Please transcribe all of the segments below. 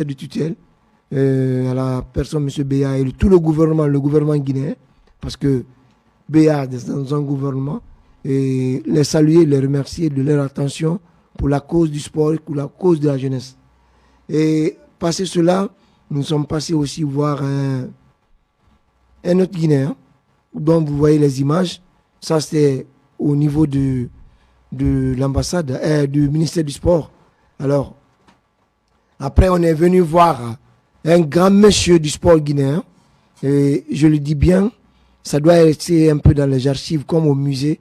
de tutelle, à la personne M. Béa et tout le gouvernement guinéen, parce que Béa est dans un gouvernement, et les saluer, les remercier de leur attention pour la cause du sport, pour la cause de la jeunesse. Et passé cela, nous sommes passés aussi voir un autre Guinéen, dont vous voyez les images. Ça, c'était au niveau de l'ambassade, du ministère du Sport. Alors, après, on est venu voir un grand monsieur du sport guinéen. Et je le dis bien, ça doit rester un peu dans les archives, comme au musée.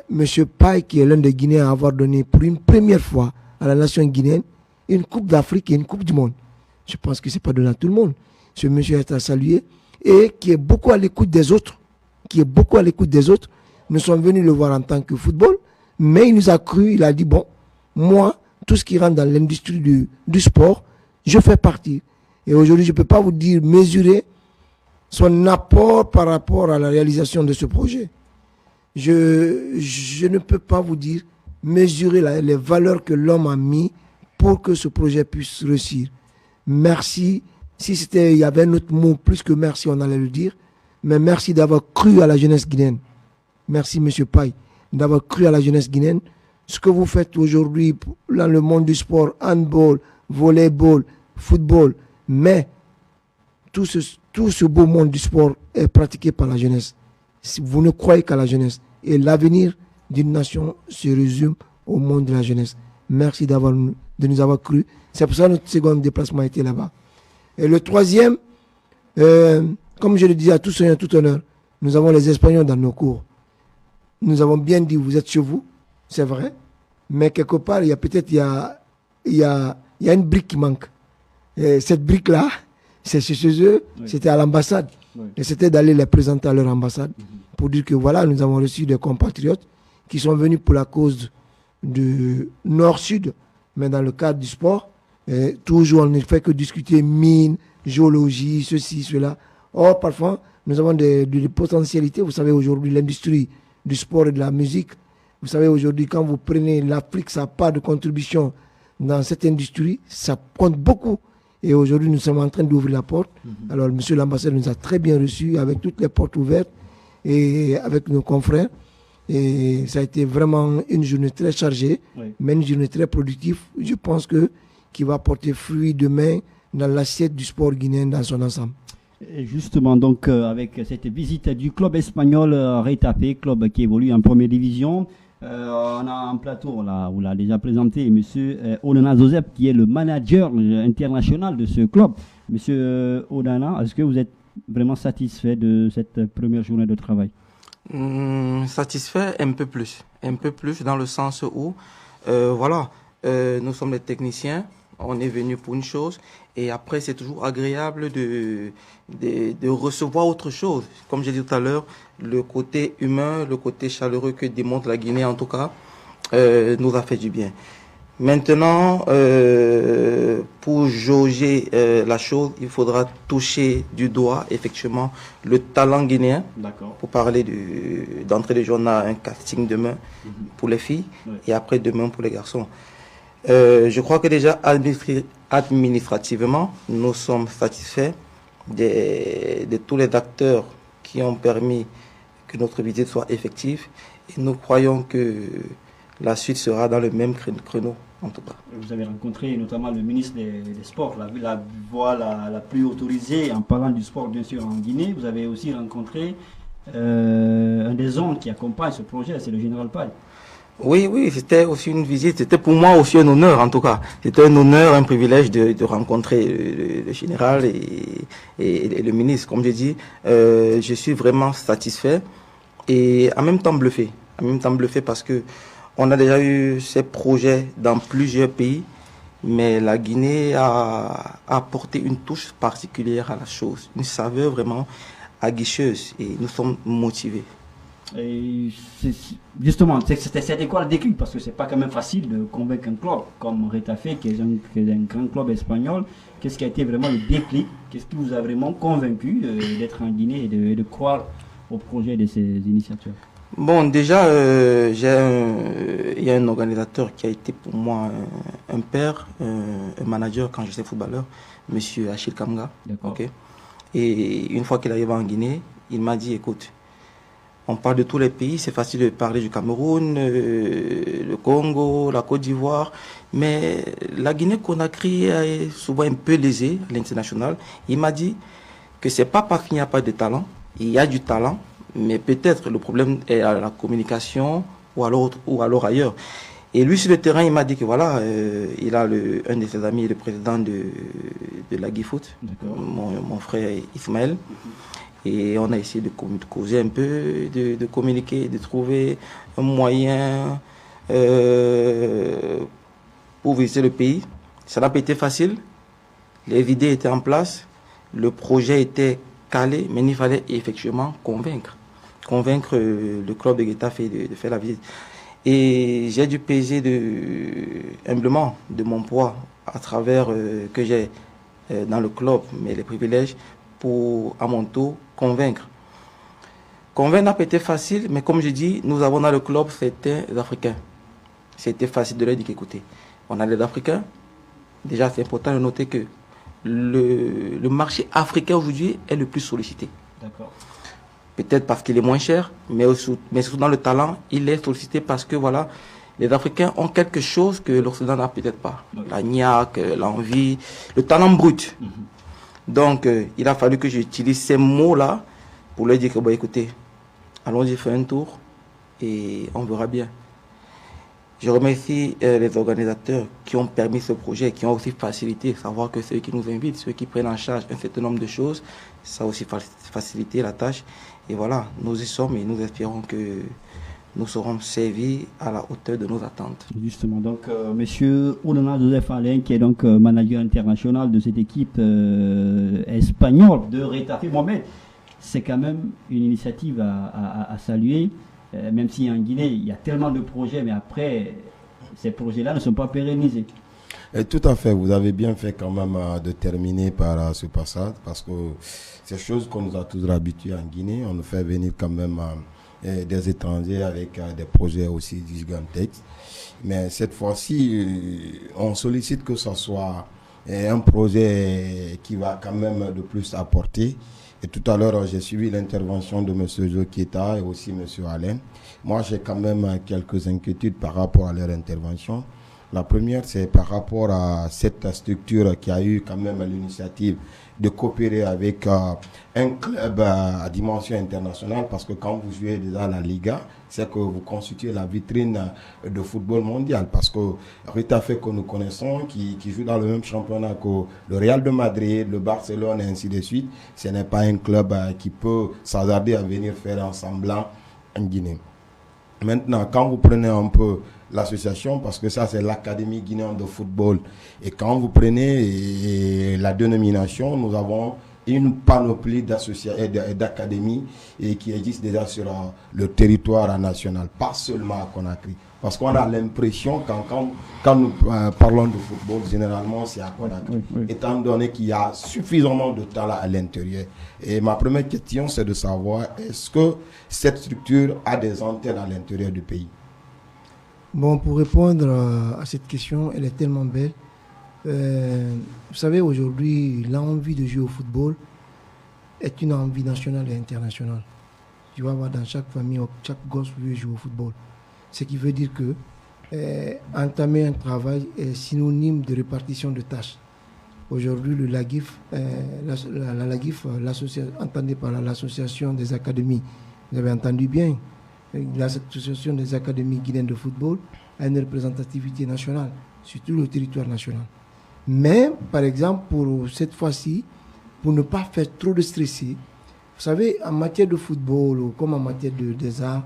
Monsieur Paye, qui est l'un des Guinéens à avoir donné pour une première fois à la nation guinéenne une Coupe d'Afrique et une Coupe du Monde. Je pense que ce n'est pas donné à tout le monde. Ce monsieur est à saluer et qui est beaucoup à l'écoute des autres. Nous sommes venus le voir en tant que football, mais il nous a cru, il a dit, bon, moi, tout ce qui rentre dans l'industrie du sport, je fais partie. Et aujourd'hui, je ne peux pas vous dire, mesurer son apport par rapport à la réalisation de ce projet. Je ne peux pas vous dire, mesurer les valeurs que l'homme a mis pour que ce projet puisse réussir. Merci. Si il y avait un autre mot plus que merci, on allait le dire. Mais merci d'avoir cru à la jeunesse guinéenne. Merci, M. Paye, d'avoir cru à la jeunesse guinéenne. Ce que vous faites aujourd'hui dans le monde du sport, handball, volleyball, football, mais tout ce beau monde du sport est pratiqué par la jeunesse. Si vous ne croyez qu'à la jeunesse, et l'avenir d'une nation se résume au monde de la jeunesse. Merci de nous avoir cru. C'est pour ça que notre second déplacement a été là-bas. Et le troisième, comme je le disais à tout soin et à tout honneur, nous avons les Espagnols dans nos cours. Nous avons bien dit, vous êtes chez vous, c'est vrai, mais quelque part, il y a une brique qui manque. Et cette brique-là, c'est chez eux, oui. C'était à l'ambassade. Oui. Et c'était d'aller les présenter à leur ambassade pour dire que voilà, nous avons reçu des compatriotes qui sont venus pour la cause du Nord-Sud, mais dans le cadre du sport. Et toujours, on ne fait que discuter mine, géologie, ceci, cela. Or, parfois, nous avons des potentialités. Vous savez, aujourd'hui, l'industrie du sport et de la musique, vous savez, aujourd'hui, quand vous prenez l'Afrique, ça n'a pas de contribution dans cette industrie, ça compte beaucoup. Et aujourd'hui, nous sommes en train d'ouvrir la porte. Alors, monsieur l'ambassadeur nous a très bien reçus avec toutes les portes ouvertes et avec nos confrères. Et ça a été vraiment une journée très chargée, oui. Mais une journée très productive. Je pense qui va porter fruit demain dans l'assiette du sport guinéen dans son ensemble. Et justement, donc, avec cette visite du club espagnol Retafe, club qui évolue en première division, on a un plateau, là, on l'a déjà présenté, M. Onana Joseph, qui est le manager international de ce club. M. Onana, est-ce que vous êtes vraiment satisfait de cette première journée de travail? Satisfait un peu plus dans le sens où, nous sommes les techniciens, on est venu pour une chose, et après c'est toujours agréable de recevoir autre chose. Comme j'ai dit tout à l'heure, le côté humain, le côté chaleureux que démontre la Guinée en tout cas, nous a fait du bien. Maintenant, pour jauger la chose, il faudra toucher du doigt effectivement le talent guinéen. D'accord. Pour parler d'entrée de jeu, on a un casting demain pour les filles, oui. Et après demain pour les garçons. Je crois que déjà administrativement, nous sommes satisfaits de tous les acteurs qui ont permis que notre visite soit effective. Et nous croyons que la suite sera dans le même créneau, en tout cas. Vous avez rencontré notamment le ministre des Sports, la voix la plus autorisée en parlant du sport, bien sûr, en Guinée. Vous avez aussi rencontré un des hommes qui accompagne ce projet, c'est le général Paye. Oui, c'était aussi une visite. C'était pour moi aussi un honneur, en tout cas. C'était un honneur, un privilège de rencontrer le général et le ministre. Comme je dis, je suis vraiment satisfait et en même temps bluffé. Parce que on a déjà eu ces projets dans plusieurs pays, mais la Guinée a apporté une touche particulière à la chose, une saveur vraiment aguicheuse, et nous sommes motivés. Et justement, c'était quoi le déclic? Parce que c'est pas quand même facile de convaincre un club comme Retafe, qui est un grand club espagnol. Qu'est-ce qui a été vraiment le déclic? Qu'est-ce qui vous a vraiment convaincu d'être en Guinée et de croire au projet de ces initiateurs? Bon, déjà, il y a un organisateur qui a été pour moi un père, un manager quand j'étais footballeur, Monsieur Achille Kamga. Okay. Et une fois qu'il arrive en Guinée, il m'a dit, écoute, on parle de tous les pays, c'est facile de parler du Cameroun, le Congo, la Côte d'Ivoire, mais la Guinée-Conakry est souvent un peu lésée à l'international. Il m'a dit que c'est pas parce qu'il n'y a pas de talent, il y a du talent, mais peut-être le problème est à la communication ou alors ailleurs. Et lui, sur le terrain, il m'a dit que voilà, il a un de ses amis, le président de la Guifoot, mon frère Ismaël. Et on a essayé de causer un peu, de communiquer, de trouver un moyen pour visiter le pays. Ça n'a pas été facile. Les idées étaient en place. Le projet était calé, mais il fallait effectivement convaincre le club de Getafe de faire la visite. Et j'ai dû peser humblement de mon poids à travers que j'ai dans le club, mais les privilèges, pour à mon tour convaincre. Convaincre n'a pas été facile, mais comme je dis, nous avons dans le club certains Africains. C'était facile de leur dire qu'écoutez, on a les Africains. Déjà, c'est important de noter que le marché africain aujourd'hui est le plus sollicité. D'accord. Peut-être parce qu'il est moins cher, mais surtout dans le talent, il est sollicité parce que voilà, les Africains ont quelque chose que l'Occident n'a peut-être pas. Okay. La niaque, l'envie, le talent brut. Donc, il a fallu que j'utilise ces mots-là pour leur dire que, bon, écoutez, allons-y faire un tour et on verra bien. Je remercie les organisateurs qui ont permis ce projet, qui ont aussi facilité, savoir que ceux qui nous invitent, ceux qui prennent en charge un certain nombre de choses, ça a aussi facilité la tâche. Et voilà, nous y sommes et nous espérons que nous serons servis à la hauteur de nos attentes. Justement, donc, monsieur Onana Joseph Alain, qui est donc manager international de cette équipe espagnole de Retafe Mohamed, c'est quand même une initiative à saluer, même si en Guinée, il y a tellement de projets, mais après, ces projets-là ne sont pas pérennisés. Et tout à fait, vous avez bien fait quand même de terminer par ce passage, parce que c'est chose qu'on nous a toujours habitués en Guinée, on nous fait venir quand même des étrangers avec des projets aussi gigantesques. Mais cette fois-ci, on sollicite que ce soit un projet qui va quand même de plus apporter. Et tout à l'heure, j'ai suivi l'intervention de M. Jokieta et aussi M. Alain. Moi, j'ai quand même quelques inquiétudes par rapport à leur intervention. La première, c'est par rapport à cette structure qui a eu quand même l'initiative de coopérer avec un club à dimension internationale, parce que quand vous jouez déjà à la Liga, c'est que vous constituez la vitrine de football mondial, parce que Retafe que nous connaissons, qui joue dans le même championnat que le Real de Madrid, le Barcelone et ainsi de suite, ce n'est pas un club qui peut s'hasarder à venir faire un semblant en Guinée. Maintenant, quand vous prenez un peu l'association, parce que ça c'est l'Académie guinéenne de football, et quand vous prenez la dénomination, nous avons une panoplie d'académies qui existent déjà sur le territoire national, pas seulement à Conakry. Parce qu'on a l'impression quand nous parlons de football, généralement c'est à Conakry, étant donné qu'il y a suffisamment de talent à l'intérieur. Et ma première question, c'est de savoir, est-ce que cette structure a des antennes à l'intérieur du pays? Bon, pour répondre à cette question, elle est tellement belle. Vous savez, aujourd'hui, l'envie de jouer au football est une envie nationale et internationale. Tu vas voir dans chaque famille, chaque gosse veut jouer au football. Ce qui veut dire que entamer un travail est synonyme de répartition de tâches. Aujourd'hui, le LAGIF, la LAGIF, entendue par l'association des académies, vous avez entendu bien, l'association des académies guinéennes de football a une représentativité nationale sur tout le territoire national. Mais, par exemple, pour cette fois-ci, pour ne pas faire trop de stresser, vous savez, en matière de football ou comme en matière des arts,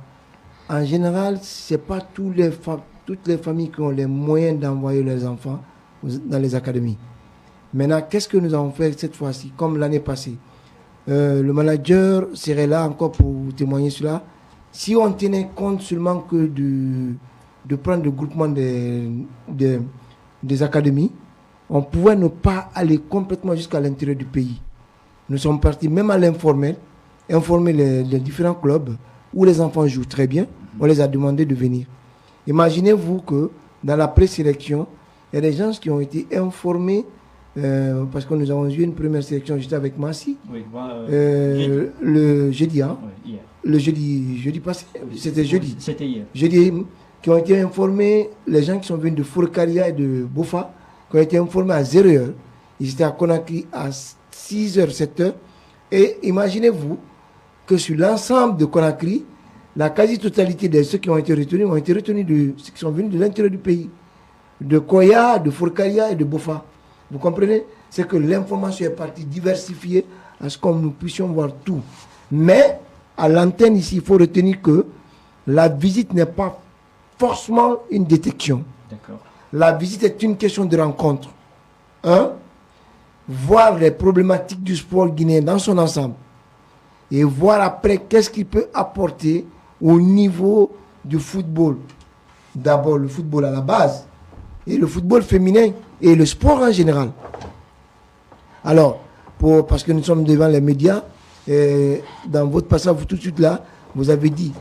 en général, ce n'est pas toutes les familles qui ont les moyens d'envoyer leurs enfants dans les académies. Maintenant, qu'est-ce que nous avons fait cette fois-ci, comme l'année passée? Le manager serait là encore pour témoigner cela. Si on tenait compte seulement que de prendre le groupement des académies, on pouvait ne pas aller complètement jusqu'à l'intérieur du pays. Nous sommes partis même à l'informel, informer les différents clubs où les enfants jouent très bien, on les a demandé de venir. Imaginez-vous que dans la présélection, il y a des gens qui ont été informés, parce que nous avons eu une première sélection, j'étais avec Massi, Oui, le jeudi, hein, hier. le jeudi passé, c'était jeudi. C'était hier. Jeudi, qui ont été informés, les gens qui sont venus de Fourcaria et de Bofa, qui ont été informés à 0h. Ils étaient à Conakry à 6h, 7h. Et imaginez-vous que sur l'ensemble de Conakry, la quasi-totalité de ceux qui ont été retenus de ceux qui sont venus de l'intérieur du pays. De Koya, de Fourcaria et de Bofa. Vous comprenez? C'est que l'information est partie diversifiée à ce que nous puissions voir tout. Mais, à l'antenne ici, il faut retenir que la visite n'est pas forcément une détection. D'accord. La visite est une question de rencontre. Voir les problématiques du sport guinéen dans son ensemble. Et voir après qu'est-ce qu'il peut apporter au niveau du football. D'abord, le football à la base. Et le football féminin. Et le sport en général. Alors, parce que nous sommes devant les médias, dans votre passage, vous tout de suite là, vous avez dit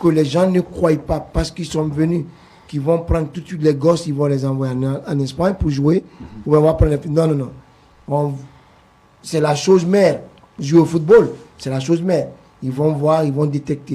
que les gens ne croient pas parce qu'ils sont venus, qu'ils vont prendre tout de suite les gosses, ils vont les envoyer en Espagne pour jouer. Ou on va prendre non. C'est la chose mère. Jouer au football, c'est la chose mère. Ils vont voir, ils vont détecter.